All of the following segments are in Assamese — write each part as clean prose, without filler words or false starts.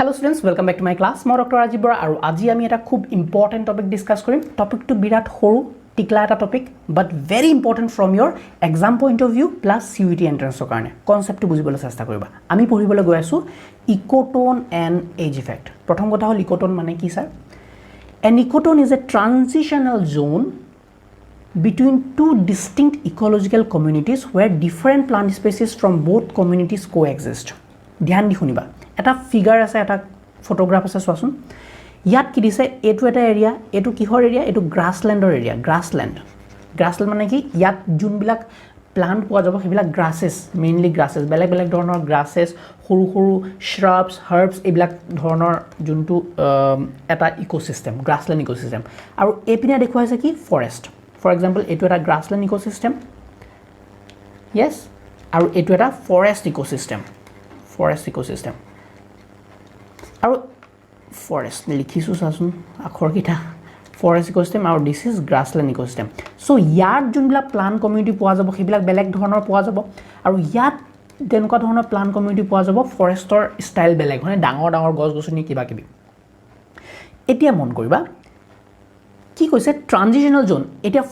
Hello students, welcome back to my class. মই Dr. Rajibborah আৰু আজি আমি এটা খুব ইম্পৰ্টেন্ট টপিক ডিসকাস কৰিম. টপিকটো বিৰাট সৰু টিকলা এটা topic but very important from your exam point of view plus CUET entrance ৰ কাৰণে. কনসেপ্টটো বুজিবলৈ চেষ্টা কৰিবা. আমি পঢ়িবলৈ গৈ আছো ecotone and age effect. প্ৰথম কথা হ'ল ecotone মানে কি sir? An ecotone is a transitional zone between two distinct ecological communities where different plant species from both communities coexist. ধ্যান দি শুনিবা. এটা ফিগাৰ আছে এটা ফটোগ্ৰাফ আছে চোৱাচোন ইয়াত কি দিছে এটো এটা এৰিয়া এটো কিহৰ এৰিয়া এটো গ্ৰাছল্যান্ডৰ এৰিয়া গ্ৰাছল্যান্ড মানে কি ইয়াত যোনবিলাক প্লান্ট পোৱা যাব সেইবিলাক গ্ৰাছেছ মেইনলি গ্ৰাছেছ বেলেগ বেলেগ ধৰণৰ গ্ৰাছেছ সৰু সৰু শ্ৰাবছ হাৰ্বছ এইবিলাক ধৰণৰ যোনটো এটা ইকোসিস্টেম গ্ৰাছল্যান্ড ইকোসিস্টেম আৰু এপিনে দেখুৱাইছে কি ফৰেষ্ট ফৰ এক্সাম্পল এটো এটা গ্ৰাছল্যান্ড ইকোসিস্টেম yes আৰু এটো এটা ফৰেষ্ট ইকোসিস্টেম আৰু ফৰেষ্ট লিখিছো চাচোন আখৰ কিটা ফৰেষ্ট ইকোসিস্টেম আৰু দিস ইজ গ্ৰাছল্যান্ড ইকোসিস্টেম সো ইয়াত যোনবিলাক প্লান্ট কমিউনিটি পোৱা যাব সেইবিলাক বেলেগ ধৰণৰ পোৱা যাব আৰু ইয়াত তেনেকুৱা ধৰণৰ প্লান্ট কমিউনিটি পোৱা যাব ফৰেষ্টৰ ষ্টাইল বেলেগ মানে ডাঙৰ ডাঙৰ গছ গছনি কিবা কিবি এতিয়া মন কৰিবা কি কৈছে ট্ৰানজিশনাল জোন এতিয়া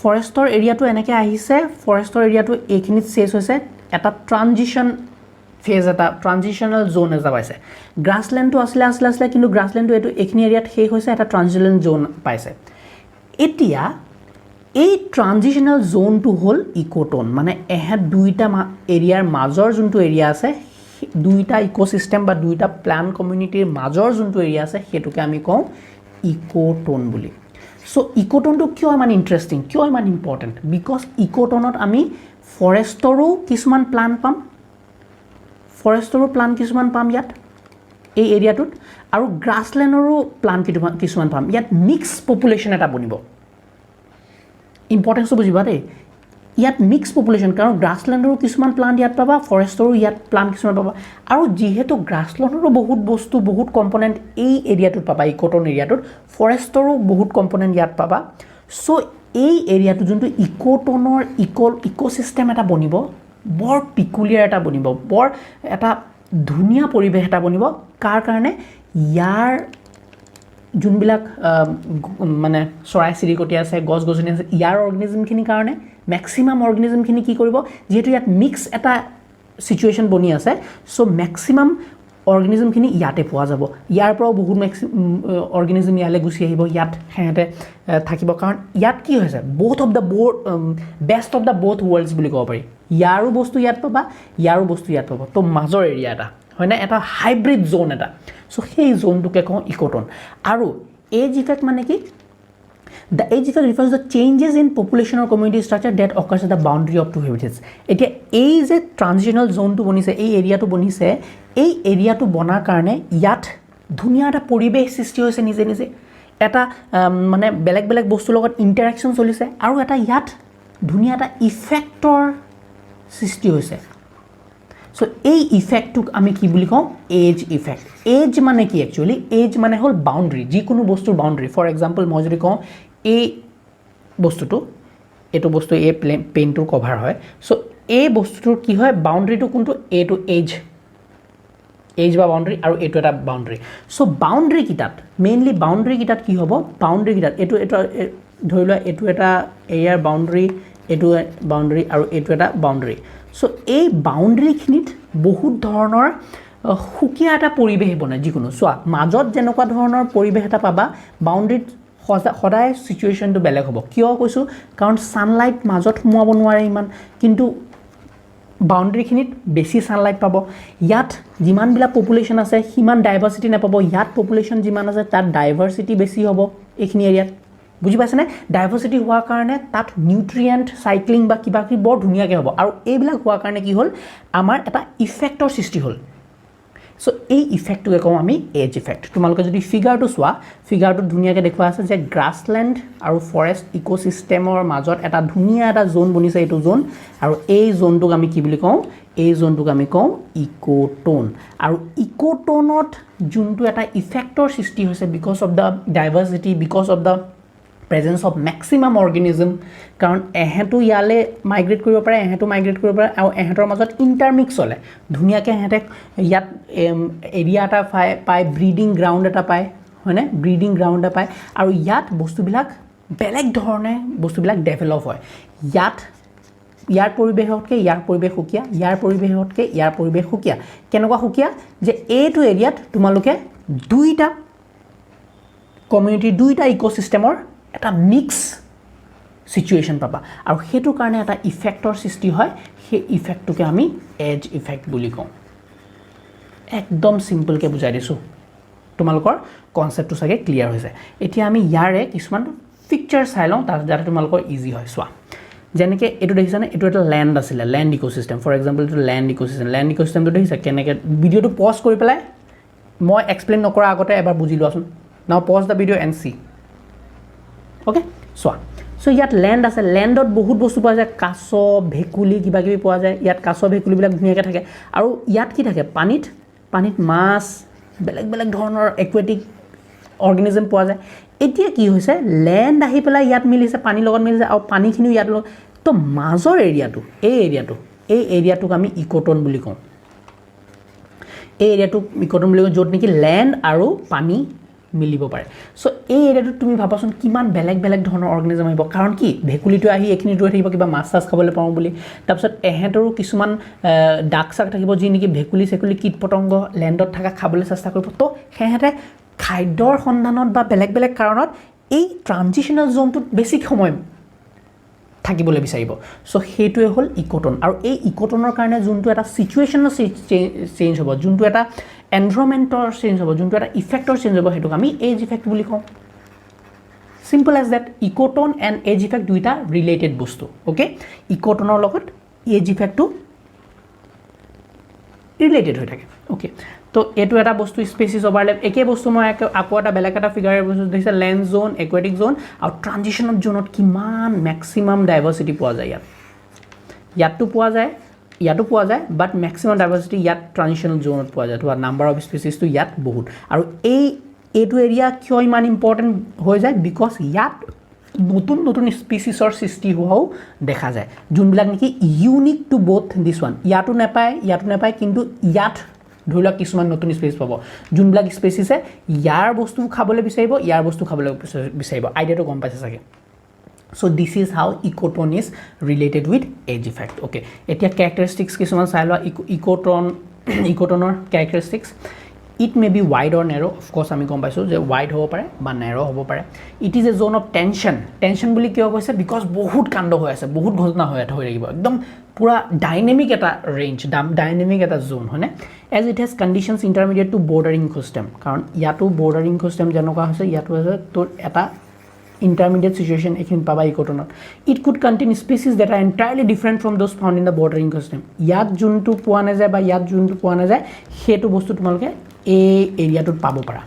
ফৰেষ্টৰ এৰিয়াটো এনেকৈ আহিছে ফৰেষ্টৰ এৰিয়াটো এইখিনিত শেষ হৈছে এটা ট্ৰানজিশন ফেজ এটা ট্ৰানজিশনাল জোন এটা পাইছে গ্ৰাছল্যান্ডটো আসলে কিন্তু গ্ৰাছল্যান্ডটো এটো এখিনি এৰিয়াত শেষ হৈছে এটা ট্ৰানজিশনাল জোন পাইছে এতিয়া এই ট্ৰানজিশনাল জোনটো হ'ল ইকোটোন মানে এহেত দুইটা এৰিয়াৰ মাজৰ যোনটো এৰিয়া আছে দুইটা ইকোসিস্টেম বা দুইটা প্লান্ট কমিউনিটিৰ মাজৰ যোনটো এৰিয়া আছে হেতুকে আমি কওঁ ইকোটোন বুলি সো ইকোটোনটো কিয় ইমান ইন্টাৰেষ্টিং কিয় ইমান ইম্পৰ্টেন্ট বিকজ ইকোটোনত আমি ফৰেষ্টৰো কিছুমান প্লান্ট পাম ফৰেষ্টৰো প্লান্ট কিছুমান পাম ইয়াত এই এৰিয়াটোত আৰু গ্ৰাছল্যান্ডৰো প্লান্ট কিছুমান পাম ইয়াত মিক্স পপুলেশ্যন এটা বনিব ইম্পৰ্টেন্স বুজিবা দেই ইয়াত মিক্স পপুলেশ্যন কাৰণ গ্ৰাছল্যান্ডৰো কিছুমান প্লান্ট ইয়াত পাবা ফৰেষ্টৰো ইয়াত প্লান্ট কিছুমান পাবা আৰু যিহেতু গ্ৰাছল্যান্ডৰো বহুত বস্তু বহুত কম্পোনেন্ট এই এৰিয়াটোত পাবা ইকোটোন এৰিয়াটোত ফৰেষ্টৰো বহুত কম্পোনেন্ট ইয়াত পাবা সো এই এৰিয়াটো যোনটো ইকোটোনৰ ইকোসিস্টেম এটা বনিব বৰ পিকুলিয়াৰ এটা বনিব বৰ এটা ধুনিয়া পৰিবেশ এটা বনিব কাৰ কাৰণে ইয়াৰ যোনবিলাক মানে চৰাই চিৰিকটি আছে গছ গছনি আছে ইয়াৰ অৰ্গানিজমখিনি কাৰণে ম্যাক্সিমাম অৰ্গানিজমখিনি কি কৰিব যেহেতু ইয়াত মিক্স এটা সিচুৱেচন বনি আছে সো ম্যাক্সিমাম অৰ্গানিজমখিনি ইয়াতে পোৱা যাব ইয়াৰ পৰা বহুত অৰ্গানিজম ইয়ালে গুছি আহিব ইয়াত হেতে থাকিব কাৰণ ইয়াত কি হৈছে both of the best of the both worlds বুলি ক'ব পাৰি ইয়াৰো বস্তু ইয়াত পাবা ইয়াৰো বস্তু ইয়াত পাবা তো মাজৰ এৰিয়া এটা হয় না এটা হাইব্ৰিড জোন এটা সো সেই জোনটোকে কওঁ ইকোটোন আৰু এজ ইফেক্ট মানে কি The age effect refers to the changes in population or community structure that occurs at the boundary of two habitats. এতিয়া এই যে ট্ৰানজিশনাল জোনটো বনিছে এই এৰিয়াটো বনিছে এই এৰিয়াটো বনাৰ কাৰণে ইয়াত ধুনিয়া এটা পৰিবেশ সৃষ্টি হৈছে নিজে নিজে এটা মানে বেলেগ বেলেগ বস্তুৰ লগত ইন্টাৰেকশন চলিছে আৰু এটা ইয়াত ধুনিয়া এটা ইফেক্টৰ সৃষ্টি হৈছে সো এই ইফেক্টটোক আমি কি বুলি কওঁ এজ ইফেক্ট এজ মানে কি একচুয়ালি এজ মানে হ'ল বাউন্ডাৰী যিকোনো বস্তুৰ বাউন্ডাৰী ফৰ এক্সাম্পল মই যদি কওঁ এই বস্তুটো এটো বস্তু এই পেইন্টৰ কভাৰ হয় সো এই বস্তুটোৰ কি হয় বাউন্ডাৰীটো কোনটো এটো এজ বা বাউন্ডাৰী আৰু এটো এটা বাউন্ডাৰী সো বাউন্ডাৰী কিটাত মেইনলি বাউন্ডাৰী কিটাত কি হ'ব বাউন্ডাৰী কিটাত এটো ধৰি লোৱা এটো এটা এৰিয়াৰ বাউন্ডাৰী এটো বাউন্ডাৰী আৰু এটো এটা বাউন্ডাৰী সো এই বাউন্ডাৰীখিনিত বহুত ধৰণৰ হুকিয়া এটা পৰিবেশ বনে যিকোনো সোৱা মাজত যেনেকুৱা ধৰণৰ পৰিবেশ এটা পাবা বাউন্ডাৰীত সদায় সিচুৱেচনটো বেলেগ হ'ব কিয় কৈছো কাৰণ সানলাইট মাজত সোমাব নোৱাৰে ইমান কিন্তু বাউন্ডাৰীখিনিত বেছি সানলাইট পাব ইয়াত যিমান বিলা পপুলেশ্যন আছে হিমান ডাইভাৰ্সিটি নাপাব ইয়াত পপুলেশ্যন যিমান আছে তাত ডাইভাৰ্সিটি বেছি হ'ব এইখিনি এৰিয়াত বুজি পাইছানে ডাইভাৰ্সিটি হোৱাৰ কাৰণে তাত নিউট্ৰিয়েন্ট সাইক্লিং বা কিবা কি বৰ ধুনিয়াকৈ হ'ব আৰু এইবিলাক হোৱাৰ কাৰণে কি হ'ল আমাৰ এটা ইফেক্টৰ সৃষ্টি হ'ল সো এই ইফেক্টটোকে কওঁ আমি এজ ইফেক্ট তোমালোকে যদি ফিগাৰটো চোৱা ফিগাৰটো ধুনিয়াকৈ দেখুৱা আছে যে গ্ৰাছল্যান্ড আৰু ফৰেষ্ট ইকোসিস্টেমৰ মাজত এটা ধুনিয়া এটা জোন বনিছে এইটো জোন আৰু এই জোনটোক আমি কি বুলি কওঁ এই জোনটোক আমি কওঁ ইকোটোন আৰু ইকোটোনত যোনটো এটা ইফেক্টৰ সৃষ্টি হৈছে because of the diversity because of the presence of maximum organism কাৰণ এহেঁটো ইয়ালে মাইগ্ৰেট কৰিব পাৰে এহেঁটো মাইগ্ৰেট কৰিব পাৰে আৰু এহেঁতৰ মাজত ইণ্টাৰমিক্স চলে ধুনীয়াকৈ এহেঁতে ইয়াত এৰিয়া এটা পায় ব্ৰিডিং গ্ৰাউণ্ড এটা পায় হয়নে ব্ৰিডিং গ্ৰাউণ্ড এটা পায় আৰু ইয়াত বস্তুবিলাক বেলেগ ধৰণে বস্তুবিলাক ডেভেলপ হয় ইয়াত ইয়াৰ পৰিৱেশতকৈ ইয়াৰ পৰিৱেশ সুকীয়া ইয়াৰ পৰিৱেশতকৈ ইয়াৰ পৰিৱেশ সুকীয়া কেনেকুৱা সুকীয়া যে এইটো এৰিয়াত তোমালোকে দুইটা কমিউনিটি দুইটা ইক'চিষ্টেমৰ এটা মিক্স সিচুৱেশ্যন পাবা আৰু হেতুৰ কাৰণে এটা ইফেক্টৰ সৃষ্টি হয় সেই ইফেক্টটোকে আমি এজ ইফেক্ট বুলি কওঁ একদম সিম্পলকে বুজাই দিছো তোমালোকৰ কনসেপ্টটো সাগে ক্লিয়াৰ হৈছে এতিয়া আমি ইয়াৰে কিছুমান পিকচাৰ চাই লওঁ তাৰ যাতে তোমালোকৰ ইজি হয় সোৱা যেনেকে এটো দেখিছানে এটো এটা ল্যান্ড আছিল ল্যান্ড ইকোসিস্টেম ফৰ এক্সাম্পল এটো ল্যান্ড ইকোসিস্টেমটো দেখিছা কেনেকে ভিডিওটো পজ কৰি পেলাই মই এক্সপ্লেইন নকৰা আগতে এবাৰ বুজি লোৱাচোন now pause the video and see okay সোৱা সো ইয়াত ল্যান্ড আছে ল্যান্ডত বহুত বস্তু পোৱা যায় কাছ ভেকুলি কিবা কিবি পোৱা যায় ইয়াত কাছ ভেকুলিবিলাক ধুনীয়াকৈ থাকে আৰু ইয়াত কি থাকে পানীত মাছ বেলেগ বেলেগ ধৰণৰ একুৱেটিক অৰ্গানিজম পোৱা যায় এতিয়া কি হৈছে ল্যান্ড আহি পেলাই ইয়াত মিলিছে পানী লগত মিলিছে আৰু পানীখিনিও ইয়াত তো মাজৰ এৰিয়াটো এই এৰিয়াটোক আমি ইকোটোন বুলি কওঁ এই এৰিয়াটোক ইকোটোন বুলি কওঁ য'ত নেকি ল্যান্ড আৰু পানী মিলিব পাৰে সো এই এৰিয়াটো তুমি ভাবাচোন কিমান বেলেগ বেলেগ ধৰণৰ অৰ্গানিজম আহিব কাৰণ কি ভেকুলিটো আহি এখিনি দূৰত থাকিব কিবা মাছ চাছ খাবলৈ পাওঁ বুলি তাৰপিছত এহেঁতৰো কিছুমান ডাক চাক থাকিব যি নেকি ভেকুলি সেকুলি কীট পতংগ ল্যান্ডত থকা খাবলৈ চেষ্টা কৰিব তো সেহেঁতে খাদ্যৰ সন্ধানত বা বেলেগ বেলেগ কাৰণত এই ট্ৰানজিশনাল জোনটোত বেছি সময় থাকিবলৈ বিচাৰিব সো হেতুৱে হ'ল ইকোটোন আৰু এই ইকোটোনৰ কাৰণে যোনটো এটা সিচুৱেচনৰ চেঞ্জ হ'ব যোনটো এটা এনভায়ৰনমেন্টৰ চেঞ্জ হ'ব যোনটো এটা ইফেক্টৰ চেঞ্জ হ'ব হেতুক আমি এজ ইফেক্ট বুলি কওঁ simple as that ecotone and edge effect দুইটা ৰিলেটেড বস্তু ওকে ইকোটোনৰ লগত এজ ইফেক্টটো ৰিলেটেড হৈ থাকে ওকে তো এটো এটা বস্তু স্পেচিছ ওভাৰলেপ একে বস্তু মই আকৌ এটা বেলেগ এটা ফিগাৰৰ বস্তু দেখিছে ল্যান্ড জোন একুৱেটিক জোন আৰু ট্ৰানজিশনাল জোনত কিমান ম্যাক্সিমাম ডাইভাৰ্সিটি পোৱা যায় ইয়াতো পোৱা যায় বাট ম্যাক্সিমাম ডাইভাৰ্সিটি ইয়াত ট্ৰানজিশনাল জোনত পোৱা যায় তো নাম্বাৰ অফ স্পেচিছটো ইয়াত বহুত আৰু এইটো এৰিয়া কিয় ইমান ইম্পৰ্টেণ্ট হৈ যায় বিকজ ইয়াত নতুন স্পেচিছৰ সৃষ্টি হোৱাও দেখা যায় যোনবিলাক নেকি unique to both this one ইয়াতো নাপায় কিন্তু ইয়াত ধৰি লওক কিছুমান নতুন স্পেচিছ পাব যোনবিলাক স্পেচিছে ইয়াৰ বস্তু খাবলৈ বিচাৰিব ইয়াৰ বস্তু খাবলৈ বিচাৰিব আইডিয়াটো গম পাইছে চাগে so this is how ecotone is related with age effect okay etia characteristics কিছুমান চাই লোৱা ecotoner characteristics it may be wide or narrow of course আমি গম পাইছো যে wide হ'ব পাৰে বা narrow হ'ব পাৰে it is a zone of tension বুলি কিয় কৈছে because বহুত কাণ্ড হৈ আছে বহুত ঘটনা হৈ থাকিব একদম পুৰা ডাইনামিক এটা ৰেঞ্জ ডাইনামিক এটা জোন হয়নে as it has conditions intermediate to bordering ecosystem কাৰণ ইয়াতো bordering ecosystem যেনেকুৱা হৈছে ইয়াতো আছে তো এটা intermediate situation ekin paba ecotoner it could contain species that are entirely different from those found in the bordering ecosystem yat juntu poa na jay ba yat juntu poa na jay hetu bostu tumaloke a area tut pabo para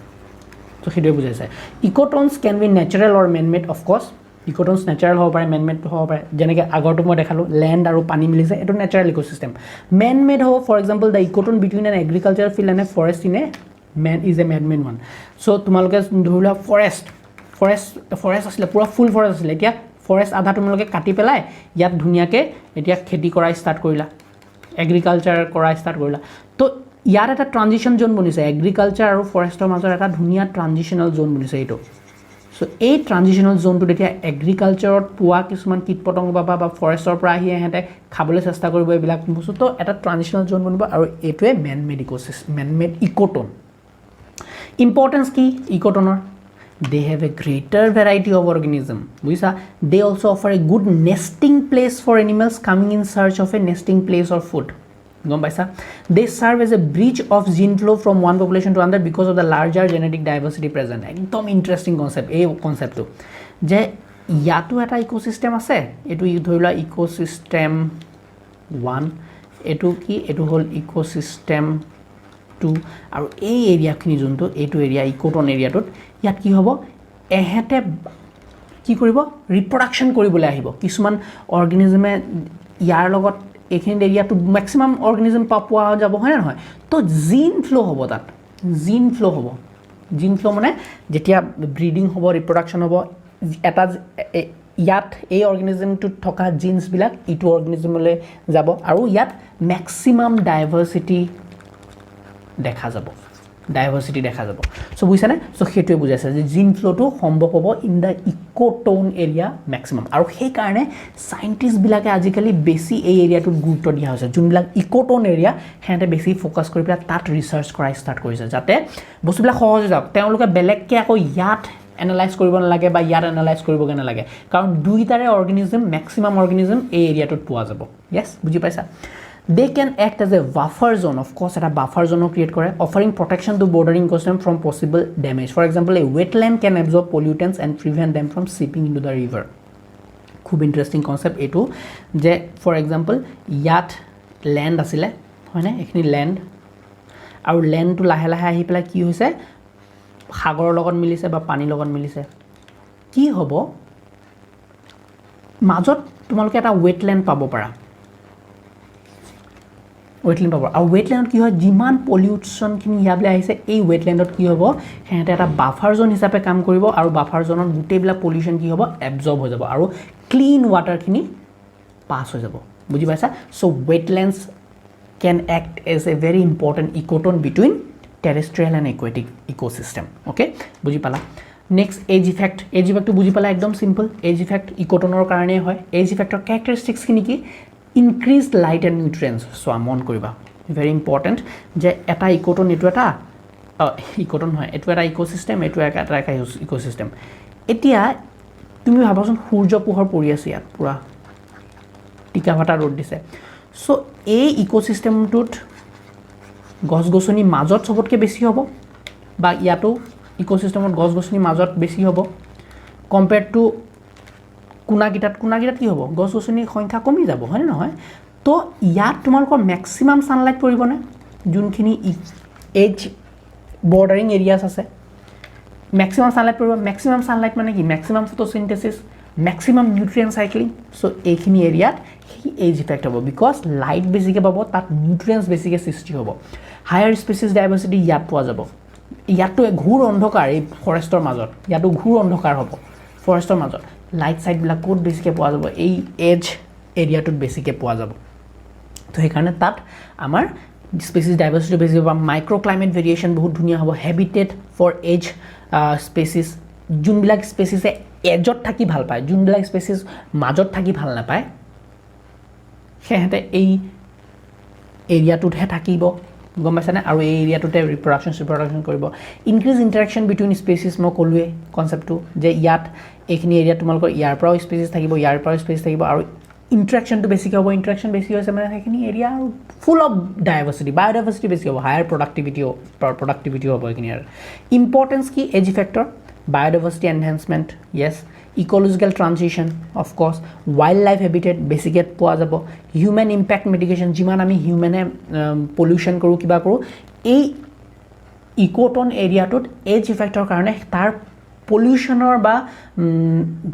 so hetu bujaise ecotones can be natural or man made of course ecotones natural hobo pare man made hobo pare jeneke agor tu moi dekhalo land aru pani milise etu natural ecosystem man made hobo for example the ecotone between an agricultural field and a forest in a man is a man made one so tumaloke dhurila forest asile pura full forest asile etia forest adha tumaloke kati pelai yat dhuniake etia kheti kora start korila agriculture kora start korila to yar eta transition zone bonise agriculture aru forestor major eta dhunia transitional zone bonise eto so ei transitional zone to etia agriculture puwa kisuman kit potong baba ba forestor pra hi ehete khabole chesta koribo ebilak bostu to eta transitional zone bonibo aru etue man made ecosystem man made ecotone importance ki ecotoner they have a greater variety of organism buisa they also offer a good nesting place for animals coming in search of a nesting place or food gom paisa they serve as a bridge of gene flow from one population to another because of the larger genetic diversity present ekdom interesting concept to je yato eta ecosystem ase etu dhoila ecosystem 1 etu hol ecosystem 2 আৰু এই এৰিয়া খিনি যোনটো এটো এৰিয়া ইকোটোন এৰিয়াটোত ইয়াত কি হ'ব এহেতে কি কৰিব ৰিপ্ৰডাকশন কৰিবলৈ আহিব কিছুমান অৰ্গানিজমে ইয়াৰ লগত এইখিনি এৰিয়াটো ম্যাক্সিমাম অৰ্গানিজম পোৱা যাব হয় নহয় তো জিন ফ্লো হ'ব জিন ফ্লো মানে যেতিয়া ব্ৰিডিং হ'ব ৰিপ্ৰডাকশন হ'ব এটা ইয়াত এই অৰ্গেনিজমটোত থকা জিন্সবিলাক ইটো অৰ্গেনিজমলৈ যাব আৰু ইয়াত ম্যাক্সিমাম ডাইভাৰ্সিটি দেখা যাব সো বুজিছানে সো সেইটোৱে বুজাইছে যে জিন ফ্ল'টো সম্ভৱ হ'ব ইন দ্য ইক'টোন এৰিয়া ম্যাক্সিমাম আৰু সেইকাৰণে সাইন্টিষ্টবিলাকে আজিকালি বেছি এই এৰিয়াটোত গুৰুত্ব দিয়া হৈছে যোনবিলাক ইক'টোন এৰিয়া হেঁতে বেছি ফ'কাছ কৰি পেলাই তাত ৰিচাৰ্চ কৰা ষ্টাৰ্ট কৰিছে যাতে বস্তুবিলাক সহজে যাওক তেওঁলোকে বেলেগকৈ আকৌ ইয়াত এনালাইজ কৰিব নালাগে বা ইয়াত এনালাইজ কৰিবগৈ নালাগে কাৰণ দুইটাৰে অৰ্গেনিজম ম্যাক্সিমাম অৰ্গেনিজম এই এৰিয়াটোত পোৱা যাব ইয়েছ বুজি পাইছা they can act as a buffer zone of course এটা buffer zone create কৰে offering protection to bordering ecosystem from possible damage for example a wetland can absorb pollutants and prevent them from seeping into the river খুব ইন্টারেস্টিং কনসেপ্ট এটো যে ফৰ এক্সাম্পল ইয়াত ল্যান্ড আছিল হয়নে এখিনি ল্যান্ড আৰু ল্যান্ডটো লাহে লাহে আহি পেলাই কি হৈছে সাগৰৰ লগত মিলিছে বা পানীৰ লগত মিলিছে কি হ'ব মাজত তোমালোকে এটা ওয়েটল্যান্ড পাব পাৰা ওয়েটল্যান্ড পাব আৰু ওয়েটল্যান্ডত কি হয় যিমান পলিউশন খিনি ইয়ালৈ আহিছে এই ওয়েটল্যান্ডত কি হ'ব হেঁতে এটা বাফাৰ জোন হিচাপে কাম কৰিব আৰু বাফাৰ জোনত গোটেইবিলাক পলিউশন কি হ'ব এবজৰ্ব হৈ যাব আৰু ক্লিন ওয়াটাৰ খিনি পাস হৈ যাব বুজি পাইছা so wetlands can act as a very important ecotone between terrestrial and aquatic ecosystem okay বুজি পালা next age effect to বুজি পালা একদম সিম্পল age effect ecotoneৰ কাৰণে হয় age effectৰ characteristics খিনি কি increased light and nutrients so আমন কৰিবা very important যে এটা ecotone এটো এটা ecotone হয় এটো এটা ecosystem এটো এটা ecosystem এতিয়া তুমি ভাবাচোন সূৰ্য পোহৰ পৰি আছে ইয়াত পুৰা টিকা ভাটা ৰ'দ দিছে সো এই ইকোসিস্টেমটোত গছ-গছনি মাজত সবতকে বেছি হ'ব বা ইয়াতো ইকোসিস্টেমত গছ-গছনি মাজত বেছি হ'ব কম্পেয়াৰ্ড টু কুনাগিটাত কি হ'ব গছ-গছনিৰ সংখ্যা কমি যাব হয় নহয় তো ইয়াত তোমালোকৰ ম্যাক্সিমাম সানলাইট পৰিব না যোনখিনি এজ বৰ্ডাৰিং এৰিয়াস আছে ম্যাক্সিমাম সানলাইট পৰিব ম্যাক্সিমাম সানলাইট মানে কি maximum photosynthesis maximum nutrient cycling so এইখিনি এৰিয়াত age effect hobo because light basically pabo tat nutrients basically সৃষ্টি hobo higher species diversity ইয়াত পোৱা যাব ইয়াতো ঘূৰ অন্ধকাৰ এই ফৰেষ্টৰ মাজত ইয়াতো ঘূৰ অন্ধকাৰ হ'ব ফৰেষ্টৰ মাজত লাইট সাইড বিলাক কোড বেছিকে পোৱা যাব এই এজ এৰিয়াটোত বেছিকে পোৱা যাব তো সেইকাৰণে তাত আমাৰ species diversity বেছি হ'ব মাইক্ৰো ক্লাইমেট ভেৰিয়েশন বহুত ধুনিয়া হ'ব habitat for age species যোনবিলাক স্পেচিছে এজত থাকি ভাল পায় যোনবিলাক স্পেচিছ মাজত থাকি ভাল নাপায় হেঁতে এই এৰিয়াটোতহে থাকিব গম পাইছানে আৰু এই এৰিয়াটোতে ৰিপ্ৰডাকশ্যন কৰিব ইনক্ৰিজ ইন্টাৰেকশ্যন বিটুইন স্পেচিছ মই ক'লোৱে কনসেপ্টটো যে ইয়াত এইখিনি এৰিয়া তোমালোকৰ ইয়াৰ পৰাও স্পেচিছ থাকিব ইয়াৰ পৰাও স্পেচিছ থাকিব আৰু ইন্টাৰেকশ্যনটো বেছিকৈ হ'ব ইন্টাৰেকশ্যন বেছি হৈছে মানে সেইখিনি এৰিয়া ফুল অফ ডাইভাৰ্চিটি বায়োডাইভাৰ্চিটি বেছি হ'ব হায়াৰ প্ৰডাক্টিভিটি হ'ব এইখিনি আৰু ইম্পৰ্টেঞ্চ কি as ইফেক্টৰ biodiversity enhancement yes ecological transition of course wildlife habitat basically পোৱা যাব human impact mitigation যিমান আমি হিউম্যানে পলিউশন কৰো কিবা কৰো এই ইকোটন এৰিয়াটোত এজ ইফেক্টৰ কাৰণে তাৰ পলিউশনৰ বা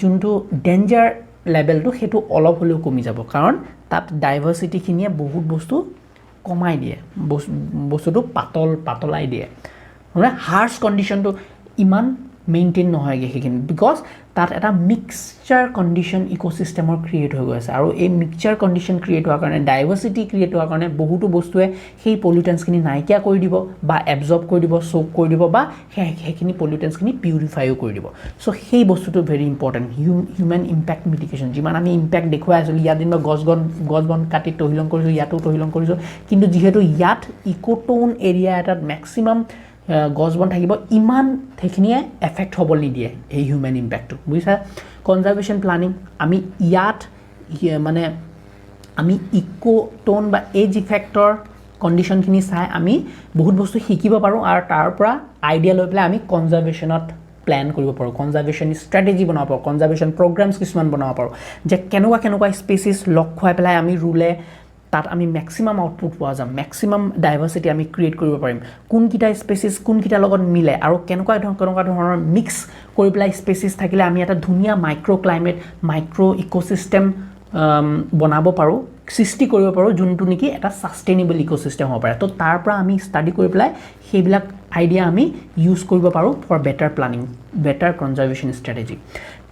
যোনটো ডেঞ্জাৰ লেভেলটো হেতু অলপ হলেও কমি যাব কাৰণ তাত ডাইভাৰ্সিটি খিনিয়ে বহুত বস্তু কমাই দিয়ে বস্তুটো পাতলাই দিয়ে মানে হাৰ্শ কন্ডিশনটো ইমান মেইনটেইন নহয় গেখিনি বিকজ তাত এটা মিক্সচাৰ কন্ডিশন ইকোসিস্টেমৰ ক্ৰিয়েট হৈ গৈছে আৰু এই মিক্সচাৰ কন্ডিশন ক্ৰিয়েট হোৱাৰ কাৰণে ডাইভাৰ্সিটি ক্ৰিয়েট হোৱাৰ কাৰণে বহুতো বস্তুৱে সেই পলিউটেন্সখিনি নাইকিয়া কৰি দিব বা এবজৰ্ব কৰি দিব সোক কৰি দিব বা সেইখিনি পলিউটেন্সখিনি পিউৰিফাইও কৰি দিব সো সেই বস্তুটো ভেৰি ইম্পৰ্টেন্ট হিউম্যান ইম্প্যাক্ট মিটিগেশ্যন যিমান আমি ইম্প্যাক্ট দেখুৱাই আছিলোঁ ইয়াত দিন গছ বন কাটি তহিলং কৰিছোঁ ইয়াতো তহিলং কৰিছোঁ কিন্তু যিহেতু ইয়াত ইকোটোন এৰিয়া এটাত ম্যাক্সিমাম গছ বন থাকিব ইমান থেখিনিয়ে এফেক্ট হ'ব নিদিয়ে এই হিউম্যান ইম্প্যাক্টটো বুজিছা কনজাৰভেশ্যন প্লানিং আমি ইয়াত মানে আমি ইকোটোন বা এজ ইফেক্টৰ কন্ডিশনখিনি চাই আমি বহুত বস্তু শিকিব পাৰোঁ আৰু তাৰ পৰা আইডিয়া লৈ পেলাই আমি কনজাৰভেশ্যনত প্ল্যান কৰিব পাৰোঁ কনজাৰভেশ্যন ষ্ট্ৰেটেজি বনাব পাৰোঁ কনজাৰভেশ্যন প্ৰগ্ৰামছ কিছুমান বনাব পাৰোঁ যে কেনেকুৱা স্পেচিছ লগ খুৱাই পেলাই আমি ৰুলে তাত আমি ম্যাক্সিমাম আউটপুট পোৱা যাম ম্যাক্সিমাম ডাইভাৰ্সিটি আমি ক্ৰিয়েট কৰিব পাৰিম কোনকিটা স্পেচিছ কোনকিটা লগত মিলে আৰু কেনেকুৱা ধৰণৰ মিক্স কৰি পেলাই স্পেচিছ থাকিলে আমি এটা ধুনিয়া মাইক্ৰো ক্লাইমেট মাইক্ৰো ইকোসিস্টেম বনাব পাৰোঁ সৃষ্টি কৰিব পাৰোঁ যোনটো নেকি এটা সাস্টেইনেবল ইকোসিস্টেম হ'ব পাৰে তো তাৰ পৰা আমি ষ্টাডি কৰি পেলাই সেইবিলাক আইডিয়া আমি ইউজ কৰিব পাৰোঁ for better planning better conservation strategy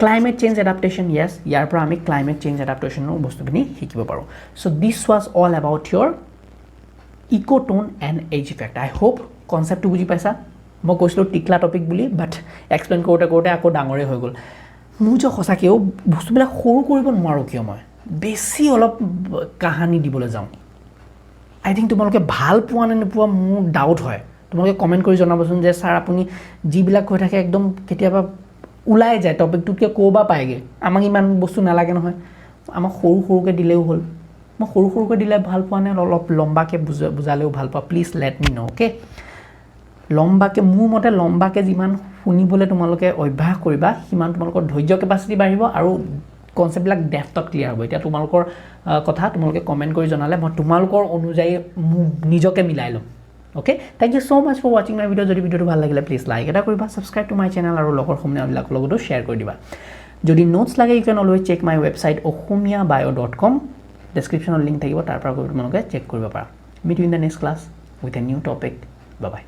Climate change adaptation, yes, ইয়াৰ পৰা আমি climate change adaptation ৰ বস্তুখিনি শিকিব পাৰো. So this was all about your ecotone and age effect. I hope concept to বুজি পাইছা. মই কৈছিলো টিকলা টপিক বুলি, but explain কৰোতে কৰোতে আকৌ ডাঙৰে হৈ গ'ল. মোৰ যে সঁচাকেও বস্তুবিলাক সৰু কৰিব নোৱাৰো কিয় মই বেছি অলপ কাহানি দিবলৈ যাওঁ. I think তোমালোকে ভাল পোৱা নে নোপোৱা মোৰ ডাউট হয়. তোমালোকে কমেন্ট কৰি জনাবচোন যে স্যাৰ আপুনি যিবিলাক কৈ থাকে একদম কেতিয়াবা উলাই যায় টপিকটোকে কোবা পায়গে. আমাক ইমান বস্তু নালাগে নহয়. আমাক সৰু সৰুকে দিলেও হ'ল. মই সৰু সৰুকে দিলে ভাল পোৱা নে অলপ লম্বাকে বুজালেও ভাল পোৱা, please let me know, okay? লম্বাকে মোৰ মতে লম্বাকে যিমান শুনিবলৈ তোমালোকে অভ্যাস কৰিবা সিমান তোমালোকৰ ধৈৰ্য কেপাচিটি বাঢ়িব আৰু কনসেপ্টবিলাক ডেপথত ক্লিয়াৰ হ'ব. এতিয়া তোমালোকৰ কথা তোমালোকে কমেন্ট কৰি জনালে মই তোমালোকৰ অনুযায়ী নিজকে মিলাই লম. Okay, thank you so much for watching my video. যদি ভিডিওটো ভাল লাগিলে প্লিজ লাইক এটা কৰিবা, সাবস্ক্ৰাইব টু মাই চেনেল আৰু লগৰ সমনীয়াবিলাকৰ লগতো শ্বেয়াৰ কৰি দিবা. যদি নোটছ লাগে you can always check my website AxomiaBio.com. ডেছক্ৰিপশ্যনত লিংক থাকিব, তাৰ পৰা গৈ তোমালোকে চেক কৰিব পাৰা. Meet you in the next class with a new topic. Bye by.